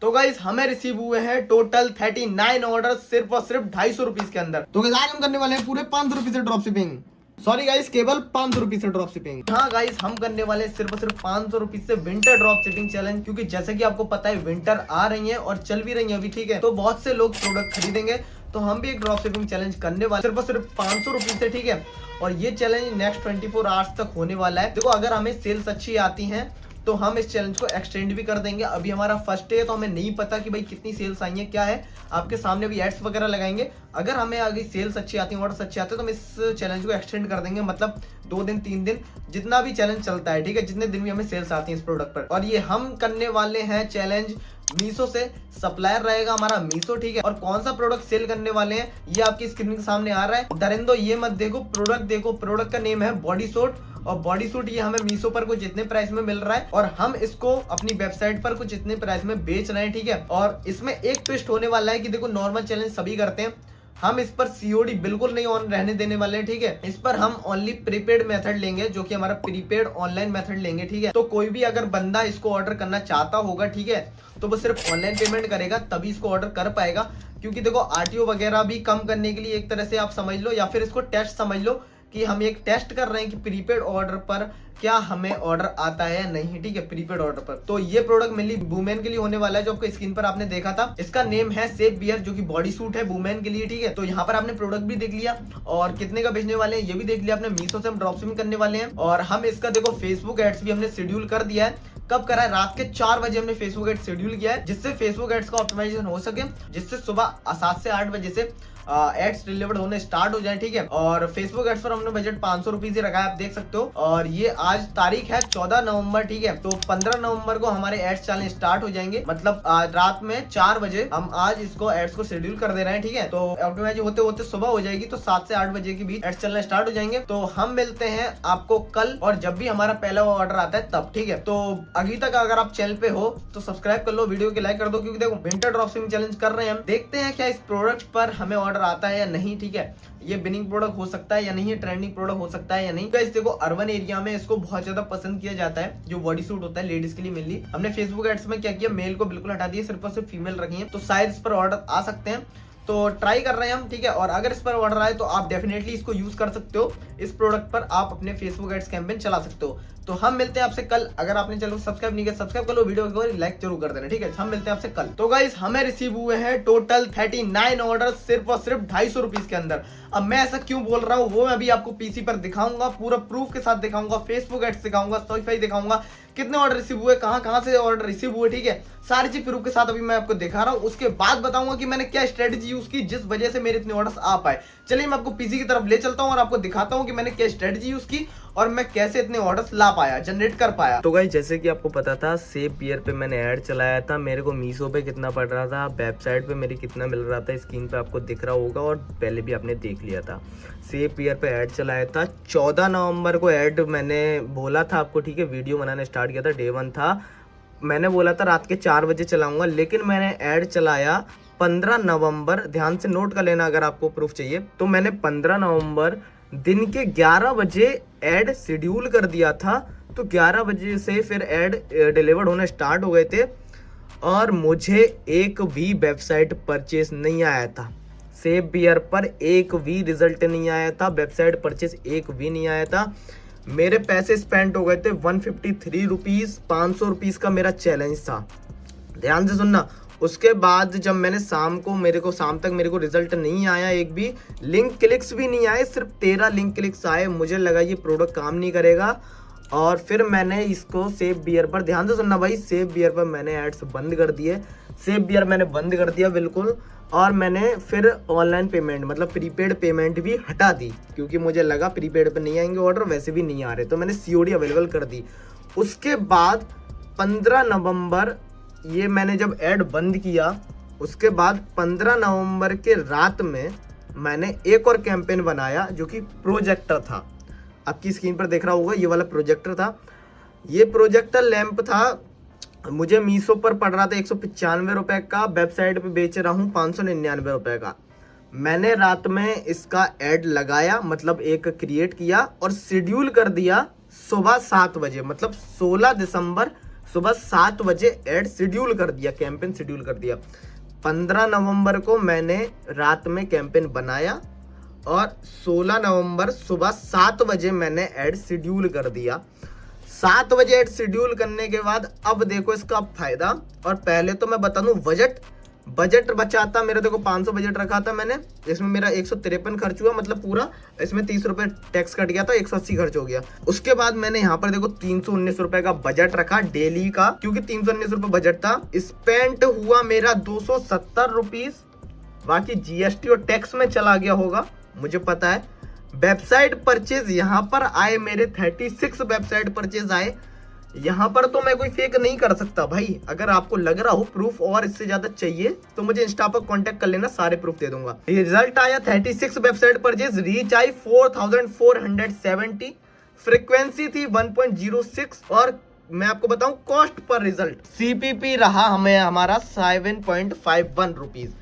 तो गाइस हमें रिसीव हुए हैं टोटल 39 ऑर्डर सिर्फ और सिर्फ 250 रुपीज के अंदर। तो गाइस आज हम करने वाले हैं पूरे 500 रुपीज से ड्रॉप शिपिंग। सॉरी गाइस, केवल 500 रुपीज से ड्रॉप शिपिंग। हाँ गाइस, हम करने वाले हैं सिर्फ और सिर्फ 500 रुपीज से विंटर ड्रॉप शिपिंग चैलेंज, क्योंकि जैसे कि आपको पता है विंटर आ रही है और चल भी रही है अभी, ठीक है। तो बहुत से लोग प्रोडक्ट खरीदेंगे, तो हम भी एक ड्रॉप शिपिंग चैलेंज करने वाले सिर्फ और सिर्फ 500 रुपीज से, ठीक है। और ये चैलेंज नेक्स्ट 24 आवर्स तक होने वाला है। देखो, अगर हमें सेल्स अच्छी आती हैं तो हम इस चैलेंज को एक्सटेंड भी कर देंगे। अभी हमारा फर्स्ट डे है तो हमें नहीं पता कि भाई कितनी सेल्स आई है, क्या है। आपके सामने भी एड्स वगैरह लगाएंगे। अगर हमें आगे सेल्स अच्छी आती है, ऑर्डर्स अच्छे आते हैं, तो हम इस चैलेंज को एक्सटेंड कर देंगे। मतलब 2 दिन 3 दिन जितना भी चैलेंज चलता है, ठीक है, जितने दिन भी हमें सेल्स आती है इस प्रोडक्ट पर। और ये हम करने वाले हैं चैलेंज मीशो से। सप्लायर रहेगा हमारा मीशो, ठीक है। और कौन सा प्रोडक्ट सेल करने वाले हैं ये आपकी स्क्रीन के सामने आ रहा है। दरिंदो ये मत देखो, प्रोडक्ट देखो। प्रोडक्ट का नेम है बॉडी सूट, और बॉडी सूट ये हमें मीशो पर कुछ इतने प्राइस में मिल रहा है और हम इसको अपनी वेबसाइट पर कुछ इतने प्राइस में बेच रहे हैं, ठीक है। और इसमें एक ट्विस्ट होने वाला है कि देखो, नॉर्मल चैलेंज सभी करते हैं, हम इस पर सीओडी बिल्कुल नहीं ऑन रहने देने वाले हैं, ठीक है। इस पर हम ओनली प्रीपेड मेथड लेंगे, जो कि हमारा प्रीपेड ऑनलाइन मेथड लेंगे, ठीक है। तो कोई भी अगर बंदा इसको ऑर्डर करना चाहता होगा, ठीक है, तो वो सिर्फ ऑनलाइन पेमेंट करेगा तभी इसको ऑर्डर कर पाएगा। क्योंकि देखो, आरटीओ वगैरह भी कम करने के लिए एक तरह से आप समझ लो, या फिर इसको टेस्ट समझ लो कि हम एक टेस्ट कर रहे हैं कि प्रीपेड ऑर्डर पर क्या हमें ऑर्डर आता है या नहीं, ठीक है, प्रीपेड ऑर्डर पर। तो ये प्रोडक्ट मेनली वुमेन के लिए होने वाला है, जो आपको स्क्रीन पर आपने देखा था। इसका नेम है सेफ बियर, जो कि बॉडी सूट है वुमेन के लिए, ठीक है। तो यहाँ पर आपने प्रोडक्ट भी देख लिया और कितने का बेचने वाले हैं ये भी देख लिया आपने। मीशो से हम ड्रॉप शिपिंग करने वाले हैं और हम इसका देखो फेसबुक एड्स भी हमने शेड्यूल कर दिया है। कब करा है? रात के 4 बजे हमने फेसबुक एड्स शेड्यूल किया है, जिससे फेसबुक एड्स का ऑप्टिमाइजेशन हो सके, जिससे सुबह 7 से 8 बजे से एड्स डिलीवर्ड होने स्टार्ट हो जाए, ठीक है। और फेसबुक एड्स पर हमने बजट 500 रुपीज ही रखा है, आप देख सकते हो। और ये आज तारीख है 14 नवंबर, ठीक है। तो 15 नवंबर को हमारे एड्स चलने स्टार्ट हो जाएंगे। मतलब रात में 4 बजे हम आज इसको एड्स को शेड्यूल कर दे रहे हैं, ठीक है। तो ऑप्टिमाइज होते होते सुबह हो जाएगी, तो 7 से 8 बजे के बीच एड्स चलना स्टार्ट हो जाएंगे। तो हम मिलते हैं आपको कल, और जब भी हमारा पहला ऑर्डर आता है तब, ठीक है। तो अभी तक अगर आप चैनल पे हो तो सब्सक्राइब कर लो, वीडियो को लाइक कर दो, क्योंकि देखो विंटर ड्रॉप शिपिंग चैलेंज कर रहे हैं हम। देखते हैं क्या इस प्रोडक्ट पर हमें ऑर्डर आता है या नहीं, ठीक है। ये बिनिंग प्रोडक्ट हो सकता है या नहीं, ट्रेंडिंग प्रोडक्ट हो सकता है या नहीं। गाइस देखो, अर्बन एरिया में इसको बहुत ज्यादा पसंद किया जाता है, जो बॉडी सूट होता है लेडीज के लिए मेनली। हमने फेसबुक एड्स में क्या किया, मेल को बिल्कुल हटा दिया, सिर्फ और सिर्फ फीमेल रखी है। तो शायद इस पर ऑर्डर आ सकते हैं, तो ट्राई कर रहे हैं हम, ठीक है। और अगर इस पर ऑर्डर आए तो आप डेफिनेटली इसको यूज कर सकते हो। इस प्रोडक्ट पर आप अपने फेसबुक एड्स कैंपेन चला सकते हो। तो हम मिलते हैं आपसे कल। अगर आपने चैनल को सब्सक्राइब नहीं किया, सब्सक्राइब कर लो, वीडियो को लाइक जरूर कर देना, ठीक है। हम मिलते हैं आपसे कल। तो गाइस हमें रिसीव हुए हैं टोटल 39 ऑर्डर सिर्फ और सिर्फ 250 रुपीज के अंदर। अब मैं ऐसा क्यों बोल रहा हूँ वो मैं अभी आपको पीसी पर दिखाऊंगा, पूरा प्रूफ के साथ दिखाऊंगा, फेसबुक एड्स दिखाऊंगा, स्पॉटिफाई दिखाऊंगा, कितने ऑर्डर रिसीव हुए, कहां से ऑर्डर रिसीव हुए, ठीक है। सारी चीज प्रूफ के साथ अभी मैं आपको दिखा रहा हूँ। उसके बाद बताऊंगा कि मैंने क्या स्ट्रेटेजी यूज की जिस वजह से मेरे इतने ऑर्डर्स आ पाए। चलिए मैं आपको पीसी की तरफ ले चलता हूँ और आपको दिखाता हूँ कि मैंने क्या स्ट्रेटेजी यूज की और मैं कैसे इतने ऑर्डर्स ला पाया, जनरेट कर पाया। तो गाइस जैसे कि आपको पता था, सेफ बियर पे मैंने ऐड चलाया था। मेरे को मीशो पे कितना पड़ रहा था, वेबसाइट पे मेरी कितना मिल रहा था, स्क्रीन पे आपको दिख रहा होगा और पहले भी आपने देख लिया था। सेफ बियर पे ऐड चलाया था 14 नवंबर को। ऐड मैंने बोला था आपको, ठीक है, वीडियो बनाने स्टार्ट किया था, डे 1 था। मैंने बोला था रात के 4 बजे चलाऊंगा, लेकिन मैंने ऐड चलाया 15 नवंबर। ध्यान से नोट कर लेना अगर आपको प्रूफ चाहिए। तो मैंने 15 नवंबर दिन के 11 बजे ऐड शेड्यूल कर दिया था। तो 11 बजे से फिर ऐड डिलीवर्ड होने स्टार्ट हो गए थे और मुझे एक भी वेबसाइट परचेस नहीं आया था। सेफ बियर पर एक भी रिजल्ट नहीं आया था, वेबसाइट परचेस एक भी नहीं आया था। मेरे पैसे स्पेंड हो गए थे 153 रुपीज। 500 रुपीज का मेरा चैलेंज था, ध्यान से सुनना। उसके बाद जब मैंने शाम तक मेरे को रिजल्ट नहीं आया, एक भी लिंक क्लिक्स भी नहीं आए, सिर्फ 13 लिंक क्लिक्स आए। मुझे लगा ये प्रोडक्ट काम नहीं करेगा और फिर मैंने इसको सेफ बियर पर, ध्यान से सुनना भाई, सेफ बियर पर मैंने एड्स बंद कर दिए। सेफ बियर मैंने बंद कर दिया बिल्कुल। और मैंने फिर ऑनलाइन पेमेंट मतलब प्रीपेड पेमेंट भी हटा दी, क्योंकि मुझे लगा प्रीपेड पे नहीं आएंगे ऑर्डर, वैसे भी नहीं आ रहे, तो मैंने सीओडी अवेलेबल कर दी। उसके बाद 15 नवंबर ये मैंने जब ऐड बंद किया, उसके बाद 15 नवंबर के रात में मैंने एक और कैंपेन बनाया, जो कि प्रोजेक्टर था। आपकी स्क्रीन पर देख रहा होगा, ये वाला प्रोजेक्टर था। ये प्रोजेक्टर लैंप था, मुझे मीशो पर पड़ रहा था 195 रुपए का, वेबसाइट पे बेच रहा हूँ 599 रुपए का। मैंने रात में इसका ऐड लगाया, मतलब एक क्रिएट किया और शेड्यूल कर दिया सुबह 7 बजे, मतलब 16 दिसंबर सुबह 7 बजे ऐड शेड्यूल कर दिया, कैंपेन शेड्यूल कर दिया। 15 नवंबर को मैंने रात में कैंपेन बनाया और 16 नवंबर सुबह 7 बजे मैंने ऐड शेड्यूल कर दिया। 7 बजे ऐड शेड्यूल करने के बाद अब देखो इसका फायदा। और पहले तो मैं बता दूं, बजट बचाता मेरे, देखो 500 बजट रखा था मैंने, इसमें मेरा 153 खर्च हुआ, मतलब पूरा इसमें 30 रुपए टैक्स कट गया था, 180 खर्च हो गया। उसके बाद मैंने यहाँ पर देखो 319 रुपए का बजट रखा डेली का, क्योंकि 319 रुपए बजट था। स्पेंट हुआ मेरा 270 रुपीज, बाकी जीएसटी और टैक्स में चला गया होगा, मुझे पता है। वेबसाइट परचेज यहाँ पर आए मेरे 36 वेबसाइट परचेज आए। यहाँ पर तो मैं कोई फेक नहीं कर सकता भाई। अगर आपको लग रहा हो प्रूफ और इससे ज्यादा चाहिए तो मुझे इंस्टा पर कांटेक्ट कर लेना, सारे प्रूफ दे दूंगा। रिजल्ट आया 36 website purchase, reach I 4470, frequency थी 1.06 और मैं आपको बताऊं कॉस्ट पर रिजल्ट सीपीपी रहा हमें हमारा 7.51 रुपीज।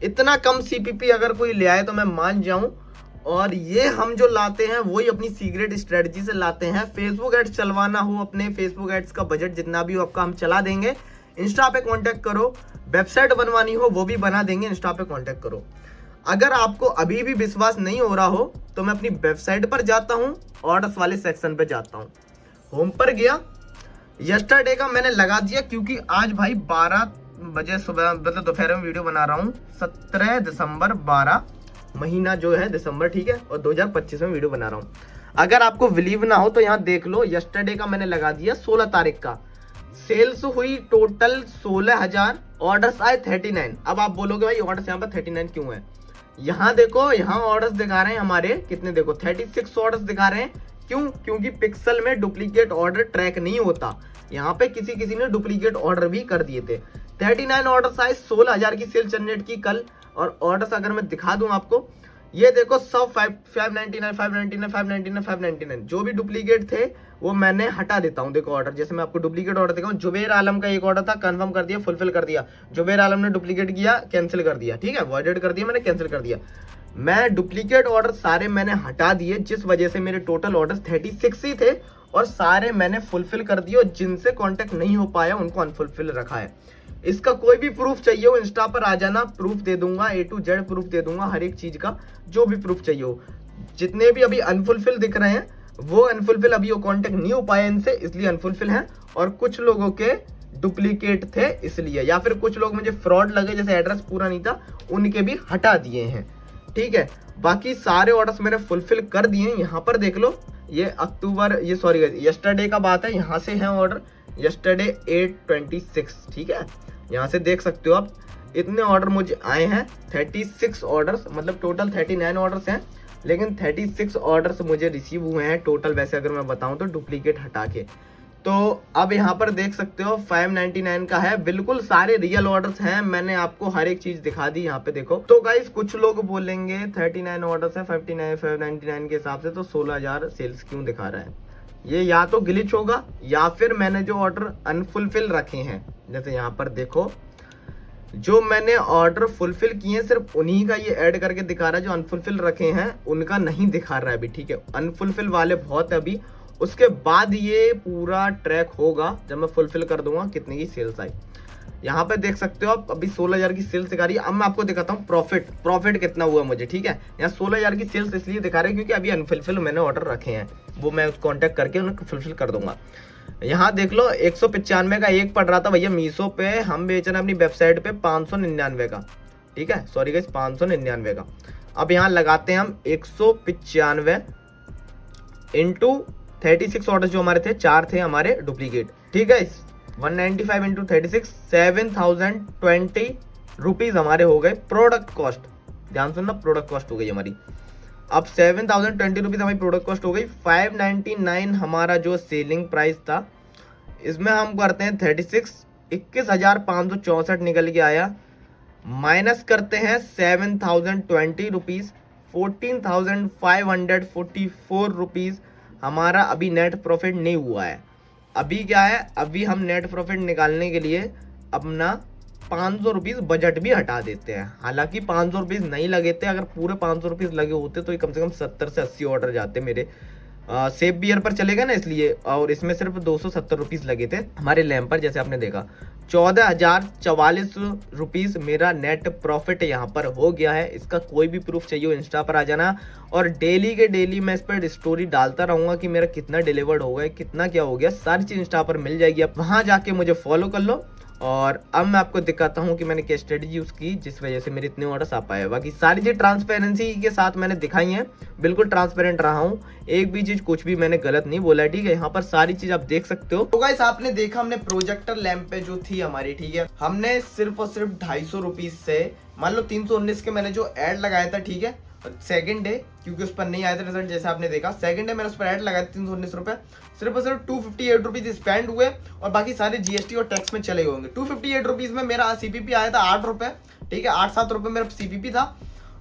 इतना कम सीपीपी अगर कोई ले आए तो मैं मान जाऊं। और ये हम जो लाते हैं वही अपनी सीक्रेट स्ट्रेटजी से लाते हैं। फेसबुक एड्स चलवाना हो, अपने फेसबुक एड्स का बजट जितना भी हो आपका हम चला देंगे, इंस्टा पे कांटेक्ट करो। वेबसाइट बनवानी हो वो भी बना देंगे, इंस्टा पे कांटेक्ट करो। अगर आपको अभी भी विश्वास नहीं हो रहा हो तो मैं अपनी वेबसाइट पर जाता हूँ, ऑर्डर्स वाले सेक्शन पे जाता हूँ, होम पर गया, यस्टरडे का मैंने लगा दिया, क्योंकि आज भाई 12 बजे सुबह, मतलब दोपहर में वीडियो बना रहा हूँ। 17 दिसंबर 12 महीना जो है दिसंबर, ठीक है, और 2025 में वीडियो बना रहा हूँ। अगर आपको बिलीव ना हो तो यहाँ देख लो, यस्टरडे का मैंने लगा दिया 16 तारीख का। सेल्स हुई टोटल 16,000, ऑर्डर्स आए 39। अब आप बोलोगे भाई ऑर्डर्स यहाँ पर 39 क्यों है? यहाँ देखो, यहाँ ऑर्डर्स दिखा रहे हैं हमारे कितने, देखो 36 ऑर्डर्स दिखा रहे हैं। क्यों? क्योंकि पिक्सल में डुप्लीकेट ऑर्डर ट्रैक नहीं होता। यहाँ पे किसी ने डुप्लीकेट ऑर्डर भी कर दिए थे। 39 ऑर्डर्स आए, 16,000 की सेल जनरेट की कल। और ऑर्डर्स अगर मैं दिखा दूं आपको, ये देखो सब 599 जो भी डुप्लीकेट थे वो मैंने हटा देता हूं। देखो ऑर्डर, जैसे मैं आपको डुप्लीकेट ऑर्डर दिखाऊं, जुबेर आलम का एक ऑर्डर था, कंफर्म कर दिया, फुलफिल कर दिया। जुबेर आलम ने डुप्लीकेट किया, कैंसिल कर दिया, ठीक है, वॉइडेड कर दिया मैंने, कैंसिल कर दिया। मैं डुप्लीकेट ऑर्डर सारे मैंने हटा दिए, जिस वजह से मेरे टोटल ऑर्डर 36 ही थे और सारे मैंने फुलफिल कर दिए। और जिनसे कॉन्टेक्ट नहीं हो पाया उनको अनफुलफिल रखा है। इसका कोई भी प्रूफ चाहिए हो इंस्टा पर आ जाना, प्रूफ दे दूंगा, A to Z प्रूफ दे दूंगा, हर एक चीज का जो भी प्रूफ चाहिए हो। जितने भी अभी अनफुलफिल दिख रहे हैं वो अनफुलफिल, अभी वो कांटेक्ट नहीं हो पाया इनसे, इसलिए अनफुलफिल हैं। और कुछ लोगों के डुप्लीकेट थे इसलिए, या फिर कुछ लोग मुझे फ्रॉड लगे, जैसे एड्रेस पूरा नहीं था, उनके भी हटा दिए हैं, ठीक है। बाकी सारे ऑर्डर्स मैंने फुलफिल कर दिए। यहाँ पर देख लो, ये अक्टूबर, ये सॉरी यस्टरडे का बात है, यहाँ से है ऑर्डर, यस्टरडे 8/26, ठीक है। यहाँ से देख सकते हो आप, इतने ऑर्डर मुझे आए हैं, 36 ऑर्डर्स, मतलब टोटल 39 ऑर्डर्स हैं, लेकिन 36 ऑर्डर्स मुझे रिसीव हुए हैं टोटल, वैसे अगर मैं बताऊं तो डुप्लीकेट हटा के। तो अब यहाँ पर देख सकते हो 599 का है, बिल्कुल सारे रियल ऑर्डर्स हैं, मैंने आपको हर एक चीज दिखा दी यहाँ पे देखो। तो गाइस कुछ लोग बोलेंगे 39 ऑर्डर्स है 599 के हिसाब से, तो 16,000 सेल्स क्यों दिखा रहा है? ये या तो ग्लिच होगा या फिर मैंने जो ऑर्डर अनफुलफिल रखे हैं, जैसे यहाँ पर देखो, जो मैंने ऑर्डर फुलफिल किए सिर्फ उन्हीं का ये ऐड करके दिखा रहा है, जो अनफुलफिल रखे हैं उनका नहीं दिखा रहा है अभी, ठीक है। अनफुलफिल वाले बहुत है अभी, उसके बाद ये पूरा ट्रैक होगा जब मैं फुलफिल कर दूंगा कितने की सेल्स आई। यहाँ पे देख सकते हो आप, अभी 16,000 की सेल्स दिखा रही है। अब मैं आपको दिखाता हूँ प्रॉफिट कितना हुआ मुझे, ठीक है। यहाँ 16,000 की सेल्स इसलिए दिखा रहे हैं क्योंकि अभी अनफुलफिल मैंने ऑर्डर रखे हैं, वो मैं कांटेक्ट करके उन्हें फुलफिल कर दूंगा। यहाँ देख लो 195 का एक पड़ रहा था भैया मीशो पे, हम बेच रहे हैं अपनी वेबसाइट पे 599 का, ठीक है, सॉरी गाइस 599 का। अब यहाँ लगाते हैं हम 195 इंटू 36 ऑर्डर जो हमारे थे, 4 थे हमारे डुप्लीकेट, ठीक है। 195 इंटू 36, 7,020 रुपीज हमारे हो गए प्रोडक्ट कॉस्ट। ध्यान सुनना, प्रोडक्ट कॉस्ट हो गई हमारी। अब 7,020 रुपीज हमारी प्रोडक्ट कॉस्ट हो गई। 599 हमारा जो सेलिंग प्राइस था, इसमें हम करते हैं 36, 21,564 निकल के आया, माइनस करते हैं 7,020 रुपीज, 14,544 रुपीज हमारा अभी नेट प्रॉफिट नहीं हुआ है। अभी क्या है, अभी हम नेट प्रॉफिट निकालने के लिए अपना 500 रुपीज बजट भी हटा देते हैं। हालांकि 500 रुपीज नहीं लगे थे, अगर पूरे 500 रुपीज लगे होते तो कम से कम 70 से 80 ऑर्डर जाते मेरे। सेफ बियर पर चलेगा ना इसलिए, और इसमें सिर्फ 270 रुपीज लगे थे हमारे लैम्प पर। जैसे आपने देखा 14,044 रुपीज मेरा नेट प्रॉफिट यहाँ पर हो गया है। इसका कोई भी प्रूफ चाहिए हो इंस्टा पर आ जाना, और डेली के डेली मैं इस पर स्टोरी डालता रहूंगा कि मेरा कितना डिलीवर्ड हो गया, कितना क्या हो गया, सारी चीज इंस्टा पर मिल जाएगी। आप वहां जाके मुझे फॉलो कर लो। और अब मैं आपको दिखाता हूँ कि मैंने क्या स्ट्रेटजी यूज की जिस वजह से मेरे इतने ऑर्डर्स आ पाए। बाकी सारी चीज ट्रांसपेरेंसी के साथ मैंने दिखाई है, बिल्कुल ट्रांसपेरेंट रहा हूँ, एक भी चीज कुछ भी मैंने गलत नहीं बोला है, ठीक है। यहाँ पर सारी चीज आप देख सकते हो। तो गाइस आपने देखा हमने प्रोजेक्टर लैंप पे जो थी हमारी, ठीक है, हमने सिर्फ और सिर्फ 250 रुपीज से, मान लो 319 के मैंने जो एड लगाया था, ठीक है, सेकंड डे क्योंकि उस पर नहीं आया था रिजल्ट, जैसे आपने देखा सेकंड डे मैंने उस पर ऐड लगाया 319 रुपए, सिर्फ और सिर्फ 258 रुपीज स्पेंड हुए, और बाकी सारे जीएसटी और टैक्स में चले गए होंगे। 258 रुपीज में मेरा सीपीपी आया था 8 रुपए, ठीक है, 8-7 रुपए मेरा सीपीपी था।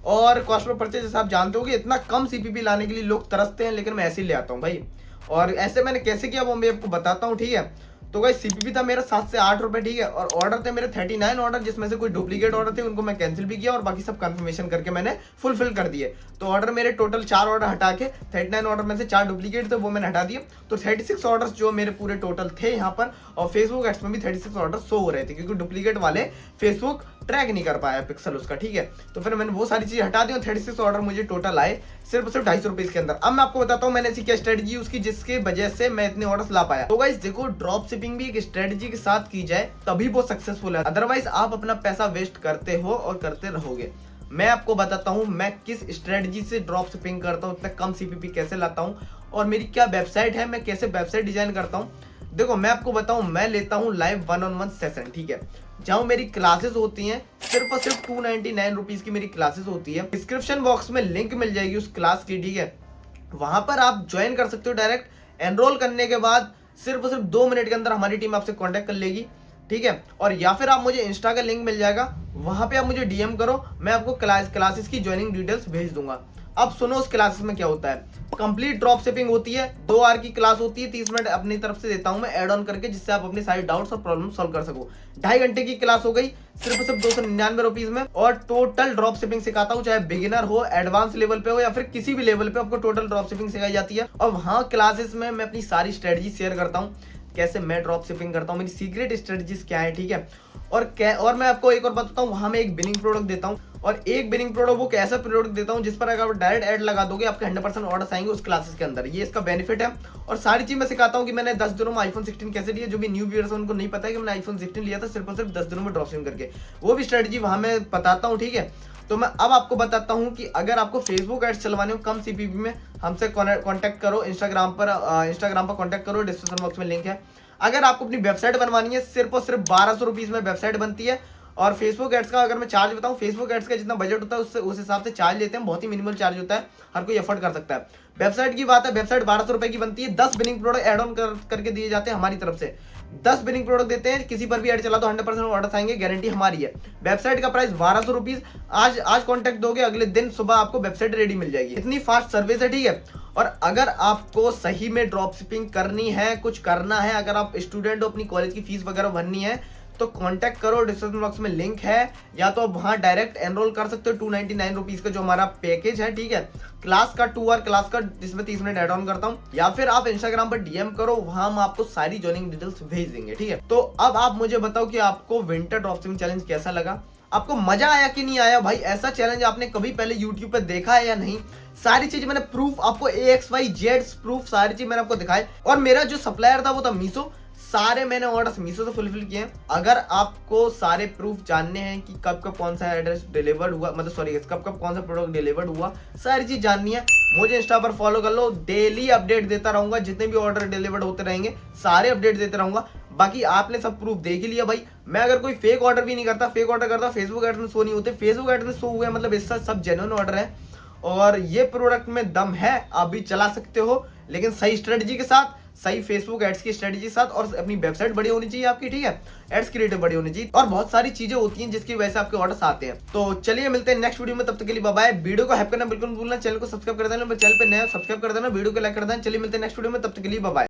और कॉस्ट पर परचेज जैसे आप जानते हो कि इतना कम सीपीपी लाने के लिए लोग तरसते हैं, लेकिन मैं ऐसे ही ले आता हूँ भाई। और ऐसे मैंने कैसे किया वो मैं आपको बताता हूँ, ठीक है। तो गाइस सीपीपी था मेरा 7 से 8 रुपए, ठीक है, और ऑर्डर थे मेरे 39 ऑर्डर, जिसमें से कोई डुप्लीकेट ऑर्डर थे उनको मैं कैंसिल भी किया और बाकी सब कंफर्मेशन करके मैंने फुलफिल कर दिए। तो ऑर्डर मेरे टोटल 4 ऑर्डर हटा के 39 ऑर्डर में से 4 डुप्लीकेट थे वो मैंने हटा दिए, तो 36 ऑर्डर्स जो मेरे पूरे टोटल थे यहाँ पर। और फेसबुक एड्स में भी 36 ऑर्डर शो हो रहे थे क्योंकि डुप्लीकेट वाले फेसबुक ट्रैक नहीं कर पाया पिक्सल उसका, ठीक है। तो फिर मैंने वो सारी चीज हटा दी और 36 ऑर्डर मुझे टोटल आए सिर्फ 250 रुपीज के अंदर। अब मैं आपको बताता हूँ मैंने ऐसी क्या स्ट्रेटजी यूज की जिसके वजह से मैं इतने ऑर्डर्स ला पाया। तो गाइस देखो, ड्रॉप शिपिंग भी एक स्ट्रेटजी के साथ की जाए तभी वो सक्सेसफुल है, अदरवाइज आप अपना पैसा वेस्ट करते हो और करते रहोगे। मैं आपको बताता हूँ मैं किस स्ट्रेटजी से ड्रॉप शिपिंग करता हूँ, इतना कम सीपीपी कैसे लाता हूँ, और मेरी क्या वेबसाइट है, मैं कैसे वेबसाइट डिजाइन करता हूँ। देखो मैं आपको बताऊं, मैं लेता हूं लाइव 1-on-1 सेशन, ठीक है, जहां मेरी क्लासेस होती हैं, सिर्फ और सिर्फ 299 रुपीज की मेरी क्लासेस होती है। डिस्क्रिप्शन बॉक्स में लिंक मिल जाएगी उस क्लास की, ठीक है, वहां पर आप ज्वाइन कर सकते हो डायरेक्ट। एनरोल करने के बाद सिर्फ और सिर्फ 2 मिनट के अंदर हमारी टीम आपसे कॉन्टेक्ट कर लेगी, ठीक है। और या फिर आप मुझे इंस्टा का लिंक मिल जाएगा, वहां पे आप मुझे डीएम करो, मैं आपको क्लासेस की ज्वाइनिंग डिटेल्स भेज दूंगा। अब सुनो उस क्लासेस में क्या होता है। कंप्लीट ड्रॉप शिपिंग होती है, 2 आवर की क्लास होती है, 30 मिनट अपनी तरफ से देता हूं मैं ऐड ऑन करके, जिससे आप अपनी सारी डाउट्स और प्रॉब्लम सॉल्व कर सको। 2.5 घंटे की क्लास हो गई सिर्फ 299 रुपीज में, और टोटल ड्रॉप शिपिंग सिखाता हूं, चाहे बिगिनर हो, एडवांस लेवल पे हो या फिर किसी भी लेवल पे, आपको टोटल ड्रॉप शिपिंग सिखाई जाती है। और वहां क्लासेस में मैं अपनी सारी स्ट्रेटजी शेयर करता हूँ, कैसे मैं ड्रॉप शिपिंग करता हूँ, मेरी सीक्रेट स्ट्रेटजीज क्या है, ठीक है। और मैं आपको एक और बताता हूँ, वहां मैं एक बिनिंग प्रोडक्ट देता हूँ, और एक बिनिंग प्रोडक्ट वो कैसा प्रोडक्ट देता हूँ जिस पर अगर आप डायरेक्ट ऐड लगा दोगे आपके 100% ऑर्डर्स आएंगे उस क्लासेस के अंदर। ये इसका बेनिफिट है। और सारी चीज मैं सिखाता हूँ कि मैंने 10 दिनों में आईफोन 16 कैसे लिया। जो भी न्यू व्यूअर्स हैं उनको नहीं पता है कि मैंने आईफोन 16 लिया था सिर्फ और सिर्फ 10 दिनों में ड्रॉप शिपिंग करके, वो भी स्ट्रेटजी वहां मैं बताता हूँ, ठीक है। तो मैं अब आपको बताता हूँ कि अगर आपको फेसबुक एड्स चलवाने हो कम सीपीपी में, हमसे कॉन्टैक्ट करो, इंस्टाग्राम पर कॉन्टैक्ट करो, डिस्क्रिप्शन बॉक्स में लिंक है। अगर आपको अपनी वेबसाइट बनवानी है, सिर्फ और सिर्फ 1200 रुपीज में वेबसाइट बनती है। और फेसबुक एड्स का अगर मैं चार्ज बताऊं, फेसबुक एड्स का जितना बजट होता है उससे उस हिसाब से चार्ज लेते हैं, बहुत ही मिनिमल चार्ज होता है, हर कोई अफोर्ड कर सकता है। वेबसाइट की बात है, वेबसाइट 1200 रुपए की बनती है, 10 बिनिंग प्रोडक्ट एड ऑन करके दिए जाते हैं हमारी तरफ से। 10 बिनिंग प्रोडक्ट देते हैं, किसी पर भी ऐड चला तो 100% ऑर्डर आएंगे, गारंटी हमारी है। वेबसाइट का प्राइस 1200 रुपीज। आज कॉन्टैक्ट दोगे, अगले दिन सुबह आपको वेबसाइट रेडी मिल जाएगी, इतनी फास्ट सर्विस है, ठीक है। और अगर आपको सही में ड्रॉप शिपिंग करनी है, कुछ करना है, अगर आप स्टूडेंट हो, अपनी कॉलेज की फीस वगैरह भरनी है, तो कांटेक्ट करो, डिस्क्रिप्शन बॉक्स में लिंक है, या तो आप वहां डायरेक्ट एनरोल कर सकते हो 299 रुपीज का जो हमारा पैकेज है, ठीक है, क्लास का 2 आवर क्लास का, जिसमें 30 मिनट एड ऑन करता हूं। या फिर आप इंस्टाग्राम पर डीएम करो, वहां हम आपको सारी ज्वाइनिंग डिटेल्स भेज देंगे, ठीक है। तो अब आप मुझे बताओ कि आपको विंटर ड्रॉप शिपिंग चैलेंज कैसा लगा, आपको मजा आया कि नहीं आया। भाई ऐसा चैलेंज आपने कभी पहले यूट्यूब पर देखा है या नहीं। सारी चीज मैंने प्रूफ आपको AXYZ प्रूफ सारी चीज मैंने आपको दिखाई। और मेरा जो सप्लायर था वो था मीशो, सारे मैंने ऑर्डर्स मीशो से फुलफिल किए हैं। अगर आपको सारे प्रूफ जानने हैं कि कब कब कौन सा एड्रेस डिलीवर्ड हुआ, मतलब सॉरी कब कब कौन सा प्रोडक्ट डिलीवर्ड हुआ, सारी चीज जाननी है, मुझे इंस्टा पर फॉलो कर लो, डेली अपडेट देता रहूंगा, जितने भी ऑर्डर डिलीवर्ड होते रहेंगे सारे अपडेट देते रहूंगा। बाकी आपने सब प्रूफ देख ही लिया भाई। मैं अगर कोई फेक ऑर्डर भी नहीं करता, फेक ऑर्डर करता फेसबुक एड्स में शो नहीं होते, फेसबुक एड्स में शो हुए मतलब इसका सब जेन्युइन ऑर्डर है। और ये प्रोडक्ट में दम है, आप भी चला सकते हो, लेकिन सही स्ट्रेटजी के साथ, सही फेसबुक एड्स की स्ट्रेटजी के साथ, और अपनी वेबसाइट बड़ी होनी चाहिए आपकी, ठीक है, एड्स क्रिएटिव बड़ी होनी चाहिए, और बहुत सारी चीजें होती हैं जिसकी वजह से आपके ऑर्डर्स आते हैं। तो चलिए मिलते हैं नेक्स्ट वीडियो में, तब तक के लिए बाय बाय। वीडियो को हैप करना बिल्कुल भूलना, चैनल को सब्सक्राइब कर देना, चैनल पे नया सब्सक्राइब कर देना, वीडियो को लाइक कर देना। चलिए मिलते हैं नेक्स्ट वीडियो में, तब तक के लिए बाय बाय।